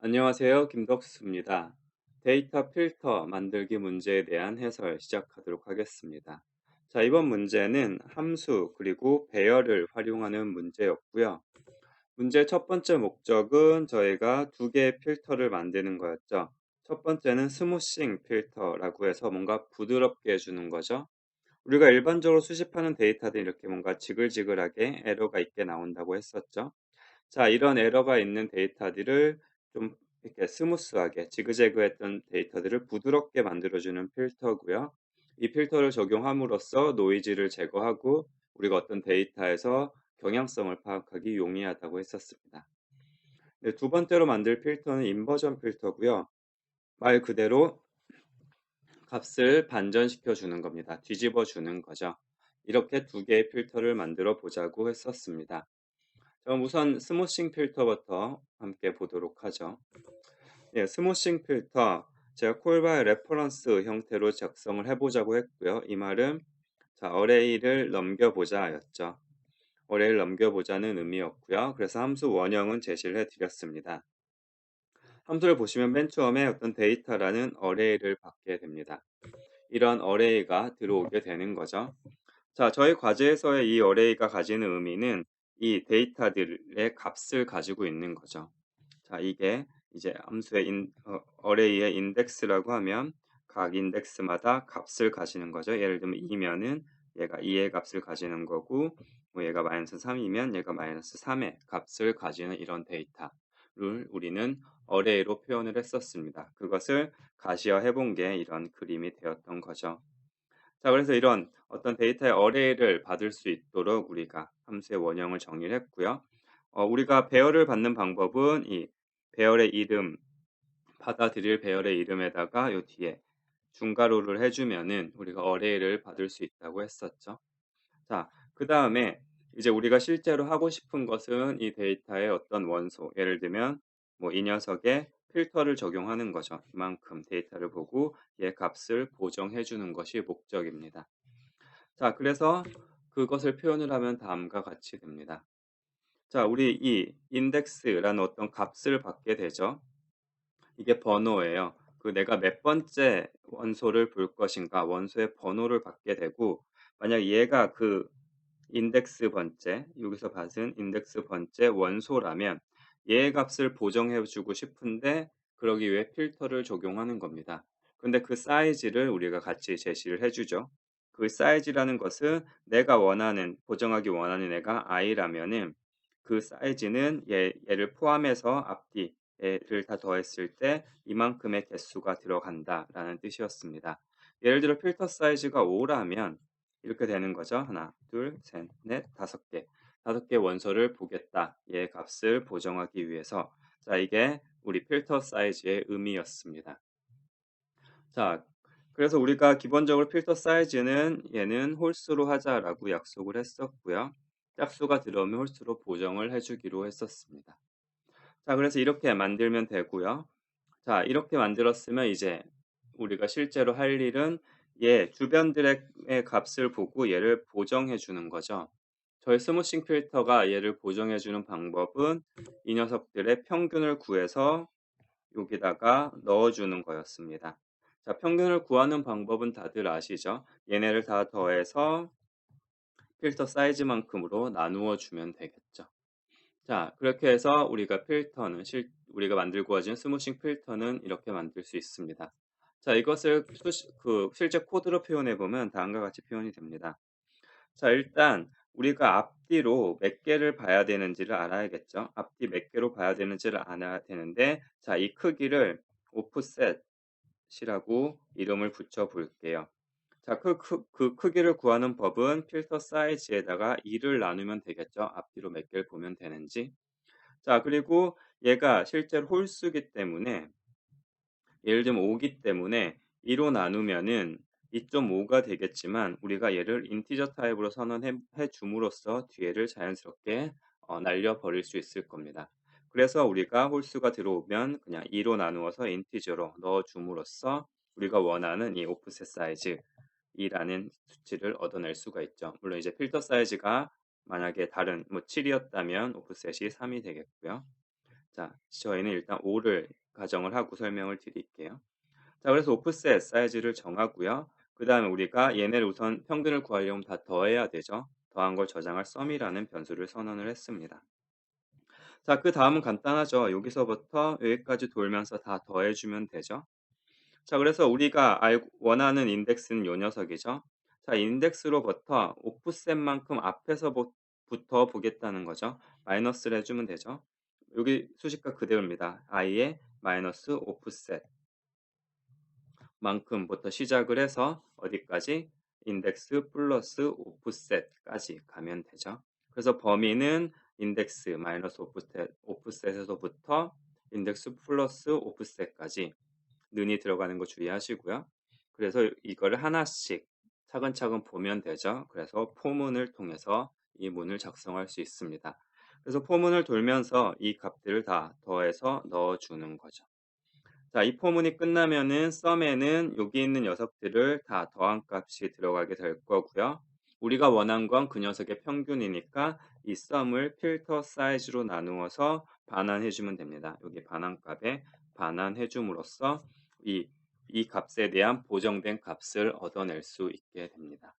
안녕하세요. 김덕수입니다. 데이터 필터 만들기 문제에 대한 해설 시작하도록 하겠습니다. 자, 이번 문제는 함수 그리고 배열을 활용하는 문제였고요. 문제 첫 번째 목적은 저희가 두 개의 필터를 만드는 거였죠. 첫 번째는 스무싱 필터라고 해서 뭔가 부드럽게 해주는 거죠. 우리가 일반적으로 수집하는 데이터들이 이렇게 뭔가 지글지글하게 에러가 있게 나온다고 했었죠. 자, 이런 에러가 있는 데이터들을 좀 이렇게 스무스하게 지그재그했던 데이터들을 부드럽게 만들어주는 필터고요. 이 필터를 적용함으로써 노이즈를 제거하고 우리가 어떤 데이터에서 경향성을 파악하기 용이하다고 했었습니다. 네, 두 번째로 만들 필터는 인버전 필터고요. 말 그대로 값을 반전시켜 주는 겁니다. 뒤집어 주는 거죠. 이렇게 두 개의 필터를 만들어 보자고 했었습니다. 그럼 우선 스무싱 필터부터 함께 보도록 하죠. 예, 스무싱 필터 제가 콜바의 레퍼런스 형태로 작성을 해보자고 했고요. 이 말은 자, 어레이를 넘겨보자였죠. 어레이를 넘겨보자는 의미였고요. 그래서 함수 원형은 제시를 해드렸습니다. 함수를 보시면 맨 처음에 어떤 데이터라는 어레이를 받게 됩니다. 이런 어레이가 들어오게 되는 거죠. 자, 저희 과제에서의 이 어레이가 가지는 의미는 이 데이터들의 값을 가지고 있는 거죠. 자, 이게 이제 함수의 어레이의 인덱스라고 하면 각 인덱스마다 값을 가지는 거죠. 예를 들면 2면은 얘가 2의 값을 가지는 거고, 뭐 얘가 마이너스 3이면 얘가 마이너스 3의 값을 가지는 이런 데이터를 우리는 어레이로 표현을 했었습니다. 그것을 가시화 해본 게 이런 그림이 되었던 거죠. 자, 그래서 이런 어떤 데이터의 어레이를 받을 수 있도록 우리가 함수의 원형을 정리를 했고요. 우리가 배열을 받는 방법은 이 배열의 이름, 받아들일 배열의 이름에다가 요 뒤에 중괄호를 해주면은 우리가 어레이를 받을 수 있다고 했었죠. 자, 그 다음에 이제 우리가 실제로 하고 싶은 것은 이 데이터의 어떤 원소, 예를 들면 뭐 이 녀석에 필터를 적용하는 거죠. 이만큼 데이터를 보고 얘 값을 보정해 주는 것이 목적입니다. 자, 그래서 그것을 표현을 하면 다음과 같이 됩니다. 자, 우리 이 인덱스라는 어떤 값을 받게 되죠. 이게 번호예요. 그 내가 몇 번째 원소를 볼 것인가 원소의 번호를 받게 되고, 만약 얘가 그 인덱스 번째, 여기서 받은 인덱스 번째 원소라면 얘의 값을 보정해 주고 싶은데 그러기 위해 필터를 적용하는 겁니다. 근데 그 사이즈를 우리가 같이 제시를 해 주죠. 그 사이즈라는 것은 내가 원하는 보정하기 원하는 애가 i라면은 그 사이즈는 얘를 포함해서 앞뒤 얘를 다 더했을 때 이만큼의 개수가 들어간다라는 뜻이었습니다. 예를 들어 필터 사이즈가 5라면 이렇게 되는 거죠. 하나, 둘, 셋, 넷, 다섯 개. 다섯 개 원소를 보겠다. 얘 값을 보정하기 위해서. 자, 이게 우리 필터 사이즈의 의미였습니다. 자, 그래서 우리가 기본적으로 필터 사이즈는 얘는 홀수로 하자라고 약속을 했었고요. 짝수가 들어오면 홀수로 보정을 해주기로 했었습니다. 자, 그래서 이렇게 만들면 되고요. 자, 이렇게 만들었으면 이제 우리가 실제로 할 일은 얘 주변들의 값을 보고 얘를 보정해 주는 거죠. 저희 스무싱 필터가 얘를 보정해 주는 방법은 이 녀석들의 평균을 구해서 여기다가 넣어 주는 거였습니다. 자, 평균을 구하는 방법은 다들 아시죠? 얘네를 다 더해서 필터 사이즈만큼으로 나누어 주면 되겠죠. 자, 그렇게 해서 우리가 필터는 우리가 만들고 가진 스무싱 필터는 이렇게 만들 수 있습니다. 자, 이것을 실제 코드로 표현해 보면 다음과 같이 표현이 됩니다. 자, 일단 우리가 앞뒤로 몇 개를 봐야 되는지를 알아야겠죠. 앞뒤 몇 개로 봐야 되는지를 알아야 되는데, 자, 이 크기를 오프셋이라고 이름을 붙여 볼게요. 자, 그 크기를 구하는 법은 필터 사이즈에다가 2를 나누면 되겠죠. 앞뒤로 몇 개를 보면 되는지. 자, 그리고 얘가 실제로 홀수기 때문에 예를 들면 5기 때문에 2로 나누면은 2.5가 되겠지만 우리가 얘를 인티저 타입으로 선언해 줌으로써 뒤에를 자연스럽게 날려 버릴 수 있을 겁니다. 그래서 우리가 홀수가 들어오면 그냥 2로 나누어서 인티저로 넣어 줌으로써 우리가 원하는 이 오프셋 사이즈 2라는 수치를 얻어낼 수가 있죠. 물론 이제 필터 사이즈가 만약에 다른 뭐 7이었다면 오프셋이 3이 되겠고요. 자, 저희는 일단 5를 가정을 하고 설명을 드릴게요. 자, 그래서 오프셋 사이즈를 정하고요. 그다음에 우리가 얘네를 우선 평균을 구하려면 다 더해야 되죠. 더한 걸 저장할 sum이라는 변수를 선언을 했습니다. 자, 그다음은 간단하죠. 여기서부터 여기까지 돌면서 다 더해 주면 되죠. 자, 그래서 우리가 원하는 인덱스는 요 녀석이죠. 자, 인덱스로부터 오프셋만큼 앞에서부터 보겠다는 거죠. 마이너스를 해주면 되죠. 여기 수식과 그대로입니다. i의 마이너스 오프셋 만큼부터 시작을 해서 어디까지? 인덱스 플러스 오프셋까지 가면 되죠. 그래서 범위는 인덱스 마이너스 오프셋에서부터 인덱스 플러스 오프셋까지 는이 들어가는 거 주의하시고요. 그래서 이거를 하나씩 차근차근 보면 되죠. 그래서 포문을 통해서 이 문을 작성할 수 있습니다. 그래서 포문을 돌면서 이 값들을 다 더해서 넣어주는 거죠. 자, 이 포문이 끝나면은 썸에는 여기 있는 녀석들을 다 더한 값이 들어가게 될 거고요. 우리가 원한 건 그 녀석의 평균이니까 이 썸을 필터 사이즈로 나누어서 반환해 주면 됩니다. 여기 반환값에 반환해 줌으로써 이, 이 값에 대한 보정된 값을 얻어낼 수 있게 됩니다.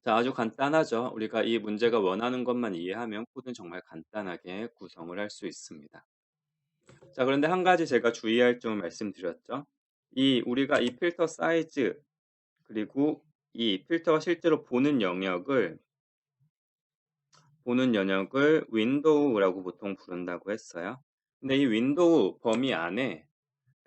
자, 아주 간단하죠. 우리가 이 문제가 원하는 것만 이해하면 코드는 정말 간단하게 구성을 할 수 있습니다. 자, 그런데 한 가지 제가 주의할 점을 말씀드렸죠. 우리가 이 필터 사이즈 그리고 이 필터가 실제로 보는 영역을 윈도우라고 보통 부른다고 했어요. 근데 이 윈도우 범위 안에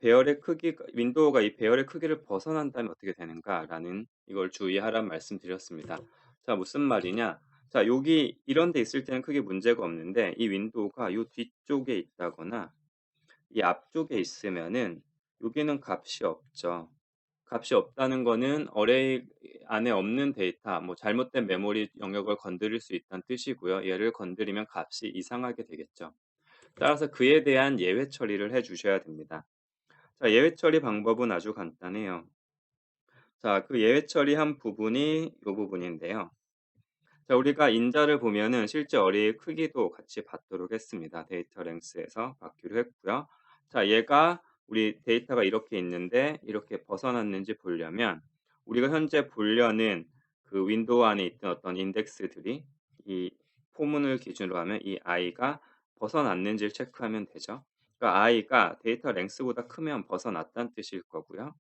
배열의 크기가 윈도우가 이 배열의 크기를 벗어난다면 어떻게 되는가라는 이걸 주의하라는 말씀드렸습니다. 자, 무슨 말이냐? 자, 여기 이런 데 있을 때는 크게 문제가 없는데 이 윈도우가 요 뒤쪽에 있다거나 이 앞쪽에 있으면은 여기는 값이 없죠. 값이 없다는 거는 어레이 안에 없는 데이터, 뭐 잘못된 메모리 영역을 건드릴 수 있다는 뜻이고요. 얘를 건드리면 값이 이상하게 되겠죠. 따라서 그에 대한 예외 처리를 해 주셔야 됩니다. 자, 예외 처리 방법은 아주 간단해요. 자, 그 예외 처리한 부분이 이 부분인데요. 자, 우리가 인자를 보면은 실제 어레이의 크기도 같이 받도록 했습니다. 데이터 랭스에서 받기로 했고요. 자, 얘가 우리 데이터가 이렇게 있는데 이렇게 벗어났는지 보려면 우리가 현재 보려는 그 윈도우 안에 있던 어떤 인덱스들이 이 포문을 기준으로 하면 이 i가 벗어났는지를 체크하면 되죠. 그러니까 i가 데이터 랭스보다 크면 벗어났다는 뜻일 거고요.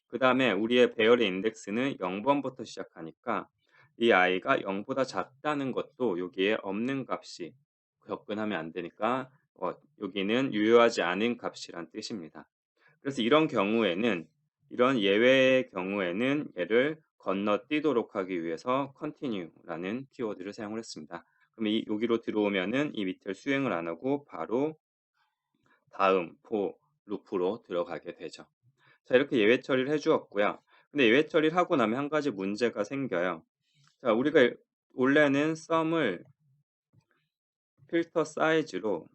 그다음에 우리의 배열의 인덱스는 0번부터 시작하니까 이 i가 0보다 작다는 것도 여기에 없는 값이 접근하면 안 되니까 여기는 유효하지 않은 값이란 뜻입니다. 그래서 이런 예외의 경우에는 얘를 건너뛰도록 하기 위해서 continue라는 키워드를 사용을 했습니다. 그럼 여기로 들어오면은 이 밑을 수행을 안 하고 바로 다음 for 루프로 들어가게 되죠. 자, 이렇게 예외 처리를 해 주었고요. 근데 예외 처리를 하고 나면 한 가지 문제가 생겨요. 자, 우리가 원래는 썸을 필터 사이즈로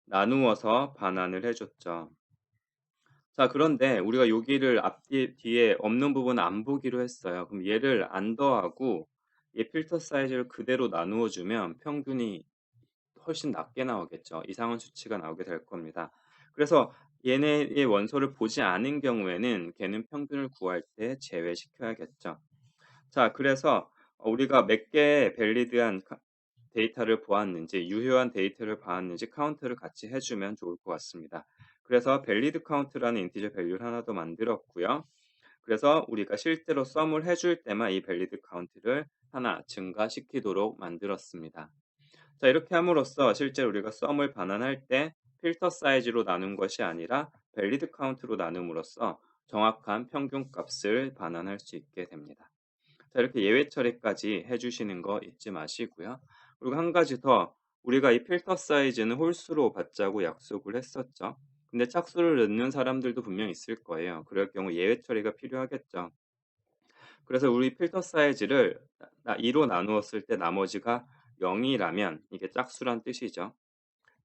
나누어서 반환을 해 줬죠. 자, 그런데 우리가 여기를 뒤에 없는 부분을 안 보기로 했어요. 그럼 얘를 안 더하고 얘 필터 사이즈를 그대로 나누어 주면 평균이 훨씬 낮게 나오겠죠. 이상한 수치가 나오게 될 겁니다. 그래서 얘네의 원소를 보지 않은 경우에는 걔는 평균을 구할 때 제외시켜야겠죠. 자, 그래서 우리가 몇 개의 밸리드한 데이터를 보았는지, 유효한 데이터를 보았는지 카운트를 같이 해주면 좋을 것 같습니다. 그래서 밸리드 카운트라는 인티저 밸류를 하나 더 만들었고요. 그래서 우리가 실제로 썸을 해줄 때만 이 밸리드 카운트를 하나 증가시키도록 만들었습니다. 자, 이렇게 함으로써 실제 우리가 썸을 반환할 때 필터 사이즈로 나눈 것이 아니라 밸리드 카운트로 나눔으로써 정확한 평균 값을 반환할 수 있게 됩니다. 자, 이렇게 예외 처리까지 해주시는 거 잊지 마시고요. 그리고 한 가지 더, 우리가 이 필터 사이즈는 홀수로 받자고 약속을 했었죠. 근데 짝수를 넣는 사람들도 분명 있을 거예요. 그럴 경우 예외 처리가 필요하겠죠. 그래서 우리 필터 사이즈를 2로 나누었을 때 나머지가 0이라면 이게 짝수란 뜻이죠.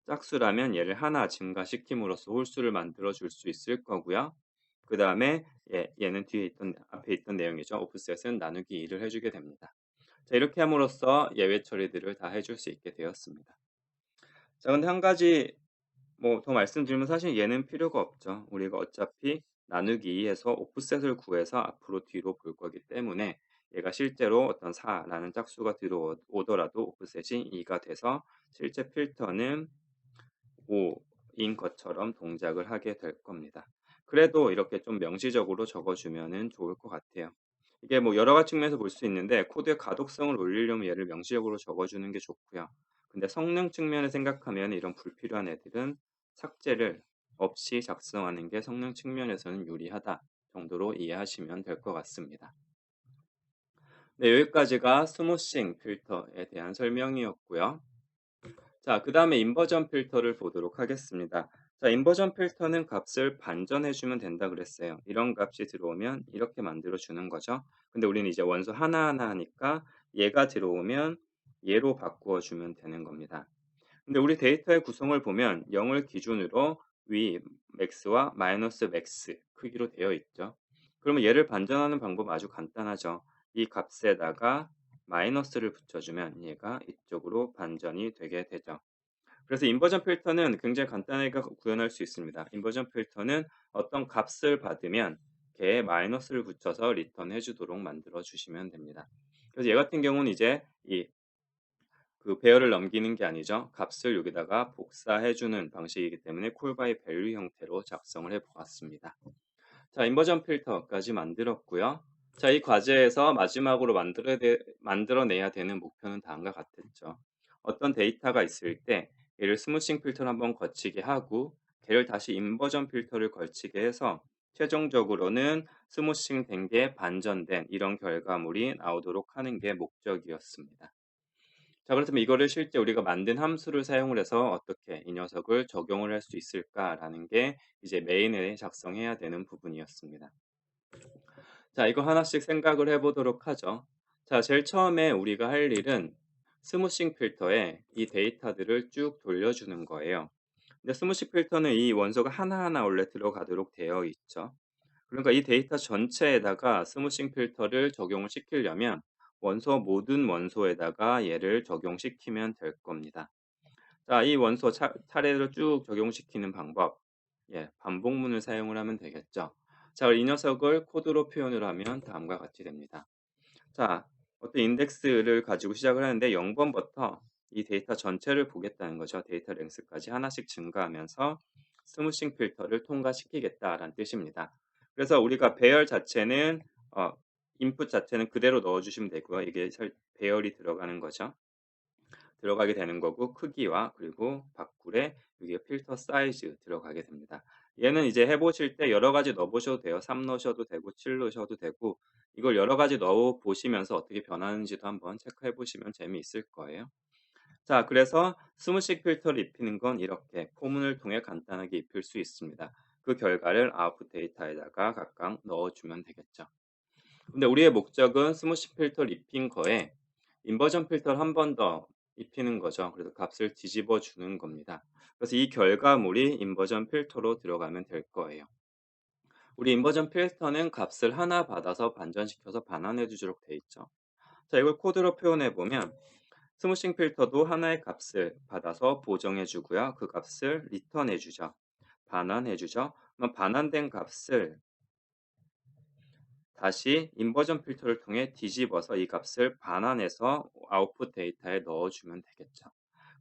짝수라면 얘를 하나 증가시킴으로써 홀수를 만들어 줄 수 있을 거고요. 그 다음에 얘는 앞에 있던 내용이죠. 오프셋은 나누기 2를 해주게 됩니다. 자, 이렇게 함으로써 예외 처리들을 다 해줄 수 있게 되었습니다. 자 근데 한 가지 뭐 더 말씀드리면 사실 얘는 필요가 없죠. 우리가 어차피 나누기 2 해서 오프셋을 구해서 앞으로 뒤로 볼 거기 때문에 얘가 실제로 어떤 4 라는 짝수가 들어오더라도 오프셋이 2가 돼서 실제 필터는 5인 것처럼 동작을 하게 될 겁니다. 그래도 이렇게 좀 명시적으로 적어 주면은 좋을 것 같아요. 이게 뭐 여러 가지 측면에서 볼 수 있는데 코드의 가독성을 올리려면 얘를 명시적으로 적어 주는 게 좋고요. 근데 성능 측면을 생각하면 이런 불필요한 애들은 삭제를 없이 작성하는 게 성능 측면에서는 유리하다 정도로 이해하시면 될 것 같습니다. 네, 여기까지가 스무싱 필터에 대한 설명이었고요. 자, 그다음에 인버전 필터를 보도록 하겠습니다. 자, 인버전 필터는 값을 반전해 주면 된다 그랬어요. 이런 값이 들어오면 이렇게 만들어 주는 거죠. 근데 우리는 이제 원소 하나하나 하니까 얘가 들어오면 얘로 바꾸어 주면 되는 겁니다. 근데 우리 데이터의 구성을 보면 0을 기준으로 위 max와 마이너스 max 크기로 되어 있죠. 그러면 얘를 반전하는 방법 아주 간단하죠. 이 값에다가 마이너스를 붙여주면 얘가 이쪽으로 반전이 되게 되죠. 그래서 인버전 필터는 굉장히 간단하게 구현할 수 있습니다. 인버전 필터는 어떤 값을 받으면 걔에 마이너스를 붙여서 리턴해 주도록 만들어 주시면 됩니다. 그래서 얘 같은 경우는 이제 이 배열을 넘기는 게 아니죠. 값을 여기다가 복사해 주는 방식이기 때문에 콜 바이 밸류 형태로 작성을 해 보았습니다. 자, 인버전 필터까지 만들었고요. 자, 이 과제에서 마지막으로 만들어내야 되는 목표는 다음과 같았죠. 어떤 데이터가 있을 때 얘를 스무싱 필터를 한번 거치게 하고 걔를 다시 인버전 필터를 걸치게 해서 최종적으로는 스무싱 된 게 반전된 이런 결과물이 나오도록 하는 게 목적이었습니다. 자, 그렇다면 이거를 실제 우리가 만든 함수를 사용을 해서 어떻게 이 녀석을 적용을 할 수 있을까라는 게 이제 메인에 작성해야 되는 부분이었습니다. 자, 이거 하나씩 생각을 해 보도록 하죠. 자, 제일 처음에 우리가 할 일은 스무싱 필터에 이 데이터들을 쭉 돌려주는 거예요. 근데 스무싱 필터는 이 원소가 하나하나 원래 들어가도록 되어 있죠. 그러니까 이 데이터 전체에다가 스무싱 필터를 적용을 시키려면 모든 원소에다가 얘를 적용시키면 될 겁니다. 자, 이 원소 차례로 쭉 적용시키는 방법. 예, 반복문을 사용을 하면 되겠죠. 자, 이 녀석을 코드로 표현을 하면 다음과 같이 됩니다. 자, 어떤 인덱스를 가지고 시작을 하는데 0번부터 이 데이터 전체를 보겠다는 거죠. 데이터 랭스까지 하나씩 증가하면서 스무싱 필터를 통과시키겠다라는 뜻입니다. 그래서 우리가 배열 자체는 인풋 자체는 그대로 넣어 주시면 되고요. 이게 배열이 들어가는 거죠. 들어가게 되는 거고 크기와 그리고 바꿀에 여기에 필터 사이즈 들어가게 됩니다. 얘는 이제 해 보실 때 여러 가지 넣어 보셔도 돼요. 3 넣으셔도 되고 7 넣으셔도 되고 이걸 여러 가지 넣어 보시면서 어떻게 변하는지도 한번 체크해 보시면 재미있을 거예요. 자, 그래서 스무식 필터를 입히는 건 이렇게 포문을 통해 간단하게 입힐 수 있습니다. 그 결과를 아웃풋 데이터에다가 각각 넣어 주면 되겠죠. 근데 우리의 목적은 스무시 필터를 입힌 거에 인버전 필터를 한 번 더 입히는 거죠. 그래서 값을 뒤집어 주는 겁니다. 그래서 이 결과물이 인버전 필터로 들어가면 될 거예요. 우리 인버전 필터는 값을 하나 받아서 반전시켜서 반환해 주도록 돼 있죠. 자, 이걸 코드로 표현해 보면 스무싱 필터도 하나의 값을 받아서 보정해 주고요. 그 값을 리턴해 주죠. 반환해 주죠. 그럼 반환된 값을 다시 인버전 필터를 통해 뒤집어서 이 값을 반환해서 아웃풋 데이터에 넣어주면 되겠죠.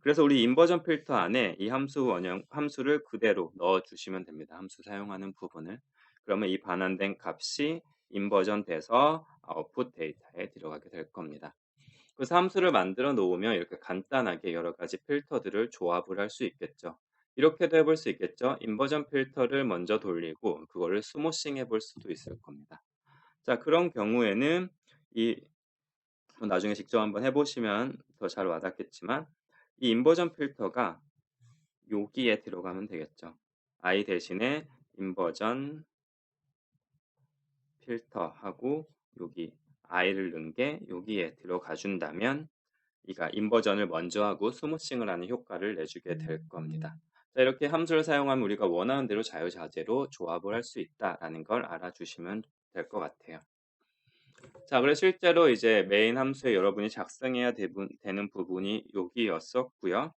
그래서 우리 인버전 필터 안에 이 함수를 그대로 넣어주시면 됩니다. 함수 사용하는 부분을. 그러면 이 반환된 값이 인버전 돼서 아웃풋 데이터에 들어가게 될 겁니다. 그래서 함수를 만들어 놓으면 이렇게 간단하게 여러 가지 필터들을 조합을 할 수 있겠죠. 이렇게도 해볼 수 있겠죠. 인버전 필터를 먼저 돌리고 그거를 스무싱 해볼 수도 있을 겁니다. 자, 그런 경우에는 이 나중에 직접 한번 해 보시면 더 잘 와닿겠지만 이 인버전 필터가 여기에 들어가면 되겠죠. i 대신에 인버전 필터하고 여기 i를 넣은 게 여기에 들어가 준다면 이가 인버전을 먼저 하고 스무싱을 하는 효과를 내주게 될 겁니다. 자, 이렇게 함수를 사용하면 우리가 원하는 대로 자유자재로 조합을 할 수 있다라는 걸 알아주시면 될 것 같아요. 자, 그래서 실제로 이제 메인 함수에 여러분이 작성해야 되는 부분이 여기였었고요.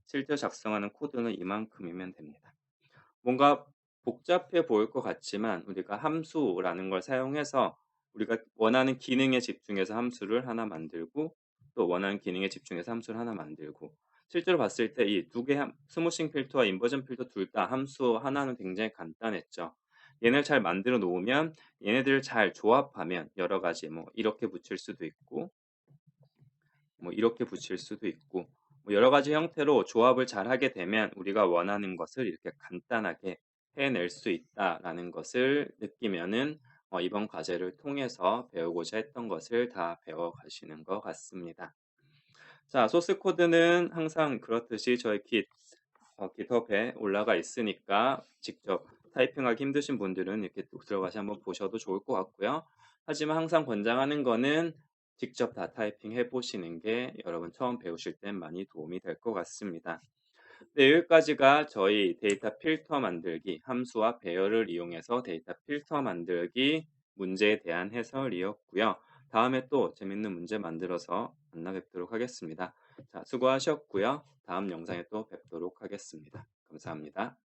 실제 작성하는 코드는 이만큼이면 됩니다. 뭔가 복잡해 보일 것 같지만 우리가 함수라는 걸 사용해서 우리가 원하는 기능에 집중해서 함수를 하나 만들고 또 원하는 기능에 집중해서 함수를 하나 만들고 실제로 봤을 때 이 두 개 스무싱 필터와 인버전 필터 둘 다 함수 하나는 굉장히 간단했죠. 얘네를 잘 만들어 놓으면 얘네들을 잘 조합하면 여러 가지 뭐 이렇게 붙일 수도 있고 뭐 이렇게 붙일 수도 있고 뭐 여러 가지 형태로 조합을 잘하게 되면 우리가 원하는 것을 이렇게 간단하게 해낼 수 있다라는 것을 느끼면은 이번 과제를 통해서 배우고자 했던 것을 다 배워 가시는 것 같습니다. 자, 소스 코드는 항상 그렇듯이 저희 깃허브에 올라가 있으니까 직접 타이핑하기 힘드신 분들은 이렇게 또 들어가서 한번 보셔도 좋을 것 같고요. 하지만 항상 권장하는 거는 직접 다 타이핑해 보시는 게 여러분 처음 배우실 땐 많이 도움이 될 것 같습니다. 네, 여기까지가 저희 데이터 필터 만들기, 함수와 배열을 이용해서 데이터 필터 만들기 문제에 대한 해설이었고요. 다음에 또 재밌는 문제 만들어서 만나 뵙도록 하겠습니다. 자, 수고하셨고요. 다음 영상에 또 뵙도록 하겠습니다. 감사합니다.